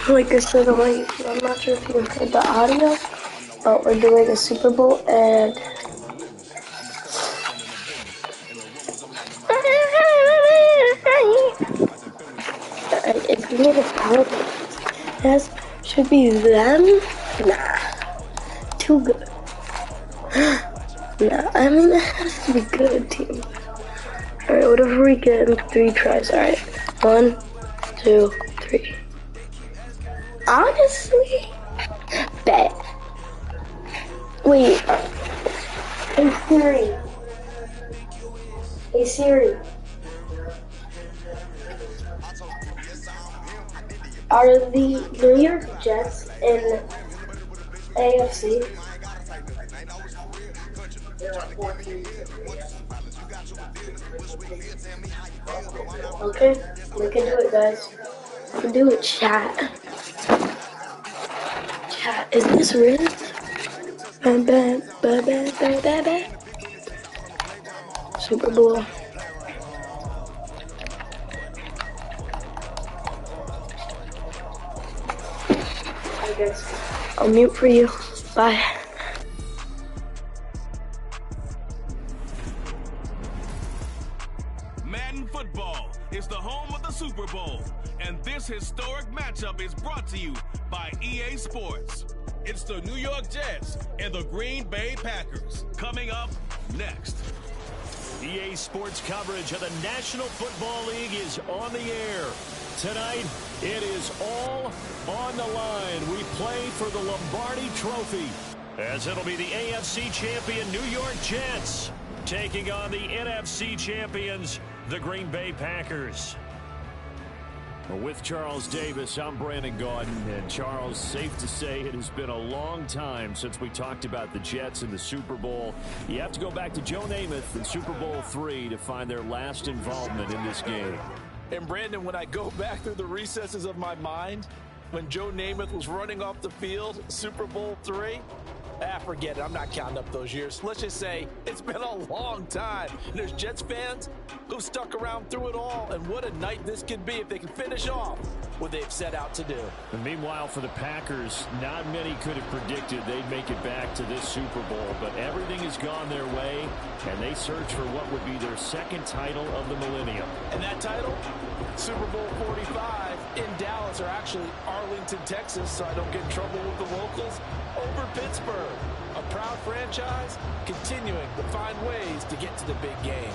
Like I said, I'm not sure if you heard the audio, but we're doing a Super Bowl and if you need a power yes, should be them. Nah, too good. Nah, I mean it has to be good, team. Alright, whatever we get in 3 tries. Alright, 1, 2, 3. Honestly, bet. Wait. Hey Siri. Hey Siri. Are the New York Jets in AFC? Okay, we can do it, guys. We can do it, chat. Chat, is this real? Super Bowl. Alright, guys. I'll mute for you. Bye. Madden Football is the home of the Super Bowl, and this historic matchup is brought to you by EA Sports. It's the New York Jets and the Green Bay Packers. Coming up next. EA Sports coverage of the National Football League is on the air. Tonight, it is all on the line. We play for the Lombardi Trophy, as it'll be the AFC champion New York Jets taking on the NFC champions, the Green Bay Packers. With Charles Davis, I'm Brandon Gaudin. And Charles, safe to say it has been a long time since we talked about the Jets and the Super Bowl. You have to go back to Joe Namath in Super Bowl III to find their last involvement in this game. And Brandon, when I go back through the recesses of my mind, when Joe Namath was running off the field, Super Bowl III, forget it. I'm not counting up those years. Let's just say it's been a long time. And there's Jets fans who stuck around through it all. And what a night this could be if they can finish off what they've set out to do. And meanwhile, for the Packers, not many could have predicted they'd make it back to this Super Bowl. But everything has gone their way, and they search for what would be their second title of the millennium. And that title, Super Bowl 45 in Dallas, or actually Arlington, Texas, so I don't get in trouble with the locals, over Pittsburgh. A proud franchise continuing to find ways to get to the big game.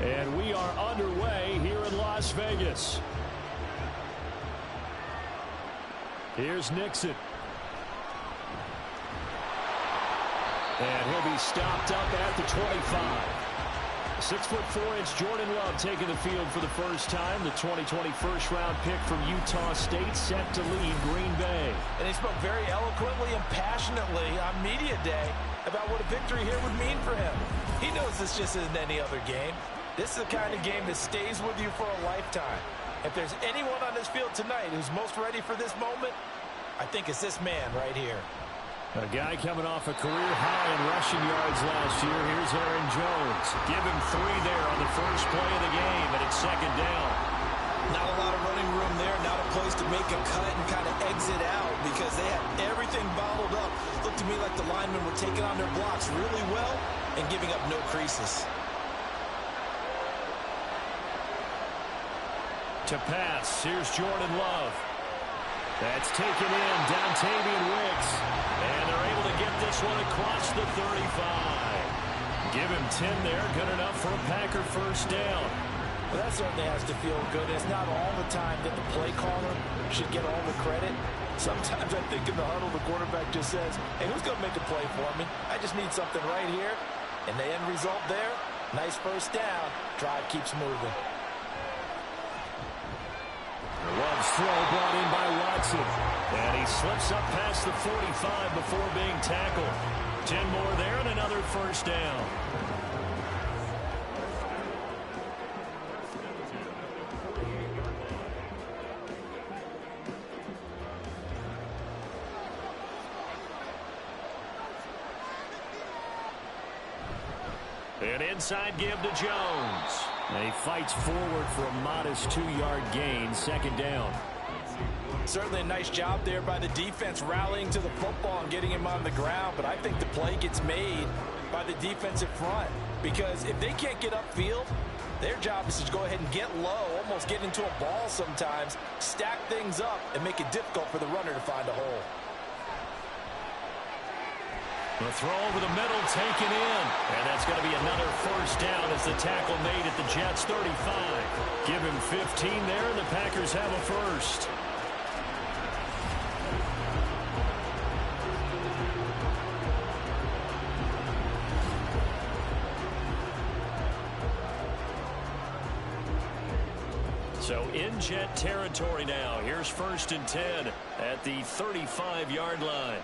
And we are underway here in Las Vegas. Here's Nixon. And he'll be stopped up at the 25. 6'4" Jordan Love taking the field for the first time. The 2020 first-round pick from Utah State set to lead Green Bay. And he spoke very eloquently and passionately on media day about what a victory here would mean for him. He knows this just isn't any other game. This is the kind of game that stays with you for a lifetime. If there's anyone on this field tonight who's most ready for this moment, I think it's this man right here. A guy coming off a career high in rushing yards last year. Here's Aaron Jones. Give him 3 there on the first play of the game, and it's second down. Not a lot of running room there, not a place to make a cut and kind of exit out because they had everything bottled up. Looked to me like the linemen were taking on their blocks really well and giving up no creases. To pass, here's Jordan Love. That's taken in, Dontavian Wicks. And they're able to get this one across the 35. Give him 10 there, good enough for a Packer first down. Well, that certainly has to feel good. It's not all the time that the play caller should get all the credit. Sometimes I think in the huddle, the quarterback just says, hey, who's going to make a play for me? I just need something right here. And the end result there, nice first down. Drive keeps moving. Love's throw brought in by Watson. And he slips up past the 45 before being tackled. 10 more there and another first down. An inside give to Jones. And he fights forward for a modest 2-yard gain, second down. Certainly a nice job there by the defense rallying to the football and getting him on the ground, but I think the play gets made by the defensive front because if they can't get upfield, their job is to go ahead and get low, almost get into a ball sometimes, stack things up, and make it difficult for the runner to find a hole. The throw over the middle taken in. And that's going to be another first down as the tackle made at the Jets' 35. Give him 15 there, and the Packers have a first. So in Jet territory now. Here's 1st and 10 at the 35-yard line.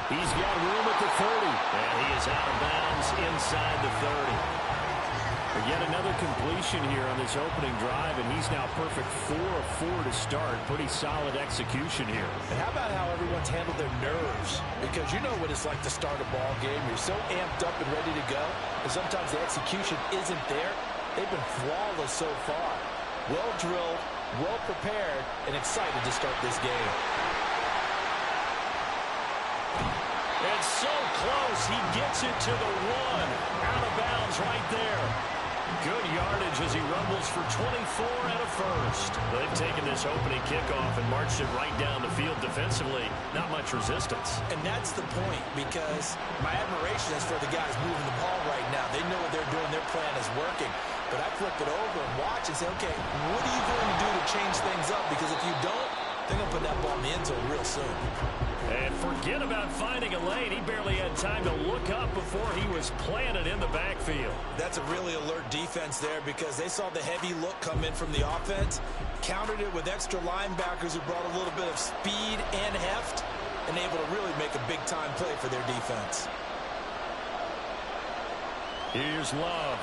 He's got room at the 30, and he is out of bounds inside the 30. Yet another completion here on this opening drive, and he's now perfect 4 of 4 to start. Pretty solid execution here. And how about how everyone's handled their nerves? Because you know what it's like to start a ball game. You're so amped up and ready to go, and sometimes the execution isn't there. They've been flawless so far. Well drilled, well prepared, and excited to start this game. It's so close. He gets it to the 1. Out of bounds right there. Good yardage as he rumbles for 24 and a first. They've taken this opening kickoff and marched it right down the field defensively. Not much resistance. And that's the point, because my admiration is for the guys moving the ball right now. They know what they're doing. Their plan is working. But I flip it over and watch and say, okay, what are you going to do to change things up? Because if you don't, they're going to put that ball in the end zone real soon. And forget about finding a lane. He barely had time to look up before he was planted in the backfield. That's a really alert defense there because they saw the heavy look come in from the offense, countered it with extra linebackers who brought a little bit of speed and heft, and able to really make a big-time play for their defense. Here's Love.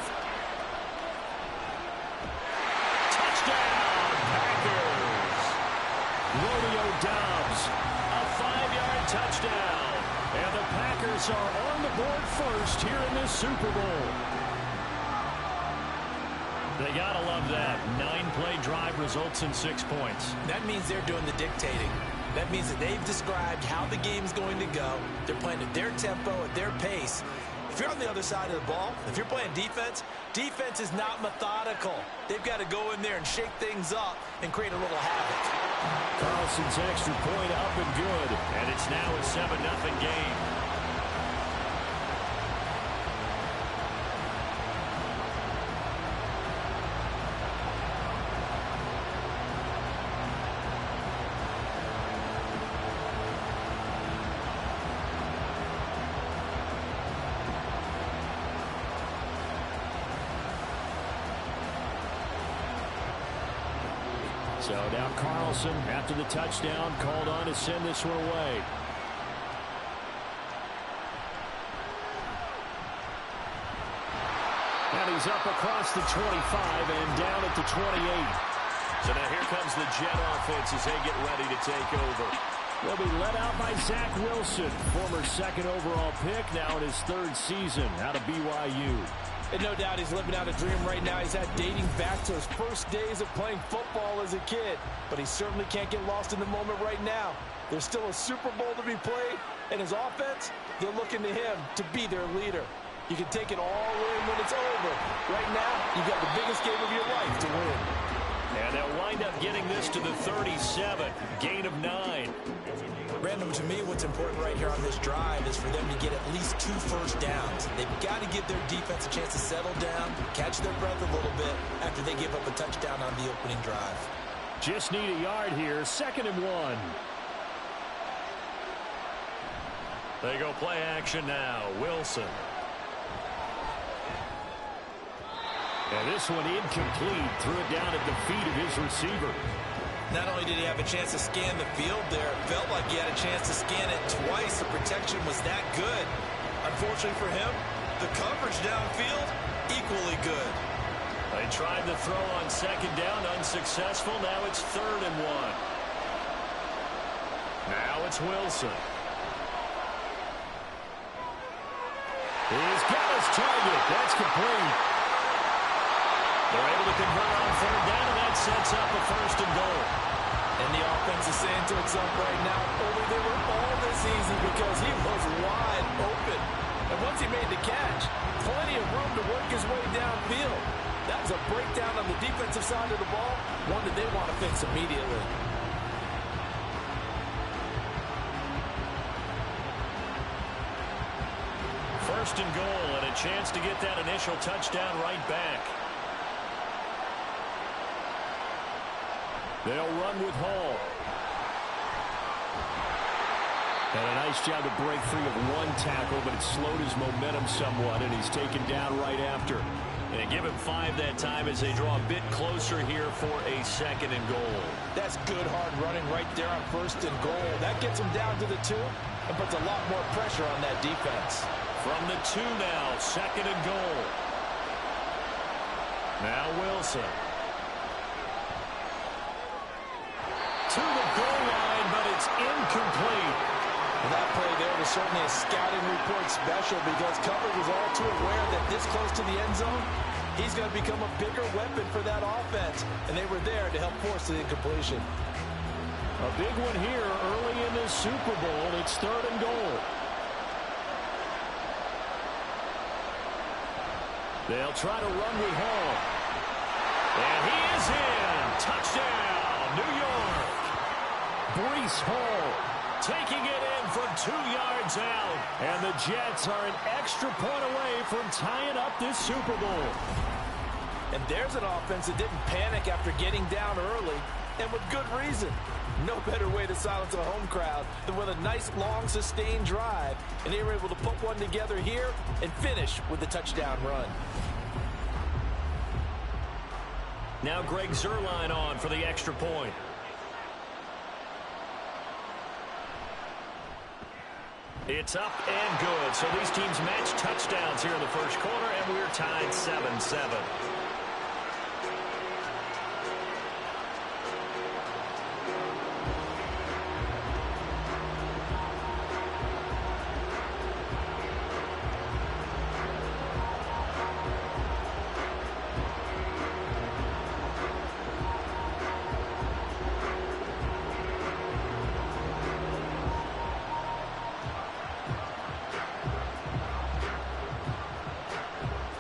Touchdown, Packers. Romeo Doubs. 5-yard touchdown. And the Packers are on the board first here in this Super Bowl. They gotta love that. 9-play drive results in 6 points. That means they're doing the dictating. That means that they've described how the game's going to go. They're playing at their tempo, at their pace. If you're on the other side of the ball, if you're playing defense, defense is not methodical. They've got to go in there and shake things up and create a little havoc. Carlson's extra point up and good, and it's now a 7-0 game. So now Carlson, after the touchdown, called on to send this one away. And he's up across the 25 and down at the 28. So now here comes the Jet offense as they get ready to take over. They'll be led out by Zach Wilson, former 2nd overall pick, now in his 3rd season out of BYU. And no doubt he's living out a dream right now. He's had dating back to his first days of playing football as a kid. But he certainly can't get lost in the moment right now. There's still a Super Bowl to be played. And his offense, they're looking to him to be their leader. You can take it all in when it's over. Right now, you've got the biggest game of your life to win. And they'll wind up getting this to the 37. Gain of 9. Brandon, to me, what's important right here on this drive is for them to get at least 2 first downs. They've got to give their defense a chance to settle down, catch their breath a little bit after they give up a touchdown on the opening drive. Just need a yard here. 2nd and 1. They go play action now. Wilson. And this one incomplete. Threw it down at the feet of his receiver. Not only did he have a chance to scan the field there, it felt like he had a chance to scan it twice. The protection was that good. Unfortunately for him, the coverage downfield, equally good. They tried the throw on 2nd down, unsuccessful. Now it's 3rd and 1. Now it's Wilson. He's got his target. That's complete. They're able to convert on third down, and that sets up a first and goal. And the offense is saying to itself right now, only they were all this easy because he was wide open. And once he made the catch, plenty of room to work his way downfield. That was a breakdown on the defensive side of the ball, one that they want to fix immediately. First and goal, and a chance to get that initial touchdown right back. They'll run with Hall. And a nice job to break free of one tackle, but it slowed his momentum somewhat, and he's taken down right after. And they give him 5 that time as they draw a bit closer here for a second and goal. That's good hard running right there on first and goal. That gets him down to the 2 and puts a lot more pressure on that defense. From the 2 now, second and goal. Now Wilson. To the goal line, but it's incomplete. And that play there was certainly a scouting report special because coverage was all too aware that this close to the end zone, he's going to become a bigger weapon for that offense. And they were there to help force the incompletion. A big one here early in this Super Bowl. It's third and goal. They'll try to run with Hall. And he is in. Touchdown, New York. Breece Hall taking it in from 2 yards out. And the Jets are an extra point away from tying up this Super Bowl. And there's an offense that didn't panic after getting down early, and with good reason. No better way to silence a home crowd than with a nice, long, sustained drive. And they were able to put one together here and finish with a touchdown run. Now Greg Zuerlein on for the extra point. It's up and good. So these teams match touchdowns here in the first quarter, and we're tied 7-7.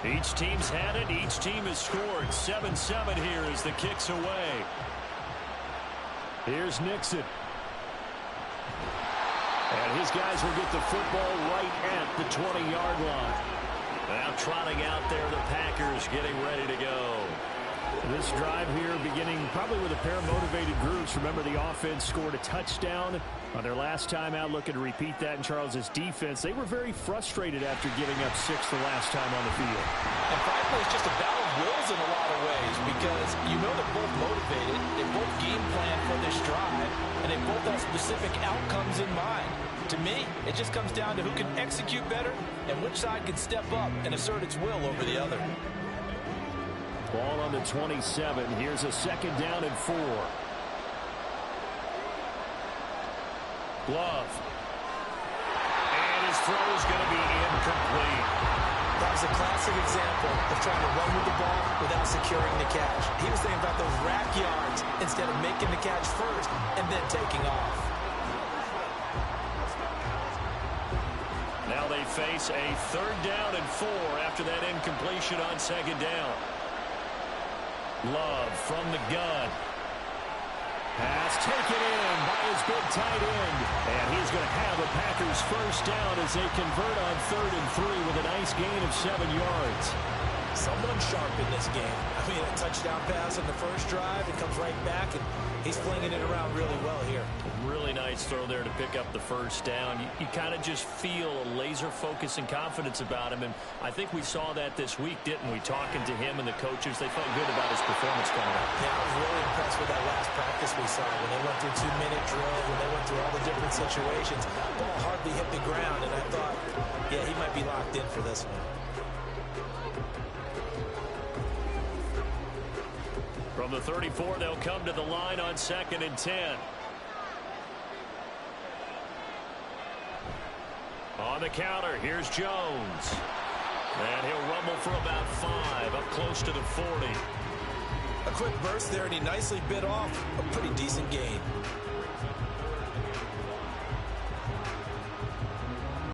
Each team's had it. Each team has scored. 7-7 here as the kick's away. Here's Nixon. And his guys will get the football right at the 20-yard line. Now trotting out there, the Packers getting ready to go. This drive here beginning probably with a pair of motivated groups. Remember, the offense scored a touchdown on their last time out, looking to repeat that in Charles's defense. They were very frustrated after giving up 6 the last time on the field. And frankly, it's just a battle of wills in a lot of ways because you know they're both motivated, they both game plan for this drive, and they both have specific outcomes in mind. To me, it just comes down to who can execute better and which side can step up and assert its will over the other. Ball on the 27. Here's a second down and 4. Glove. And his throw is going to be incomplete. That was a classic example of trying to run with the ball without securing the catch. He was thinking about those rack yards instead of making the catch first and then taking off. Now they face a third down and 4 after that incompletion on second down. Love from the gun. Pass taken in by his big tight end. And he's going to have a Packers first down as they convert on third and 3 with a nice gain of 7 yards. Someone sharp in this game. I mean, a touchdown pass on the first drive. It comes right back, and he's flinging it around really well here. Really nice throw there to pick up the first down. You kind of just feel a laser focus and confidence about him, and I think we saw that this week, didn't we? Talking to him and the coaches, they felt good about his performance coming up. Yeah, I was really impressed with that last practice we saw when they went through 2-minute drills, when they went through all the different situations. Ball hardly hit the ground, and I thought, yeah, he might be locked in for this one. From the 34, they'll come to the line on second and 10. On the counter, here's Jones. And he'll rumble for about 5, up close to the 40. A quick burst there, and he nicely bit off a pretty decent gain.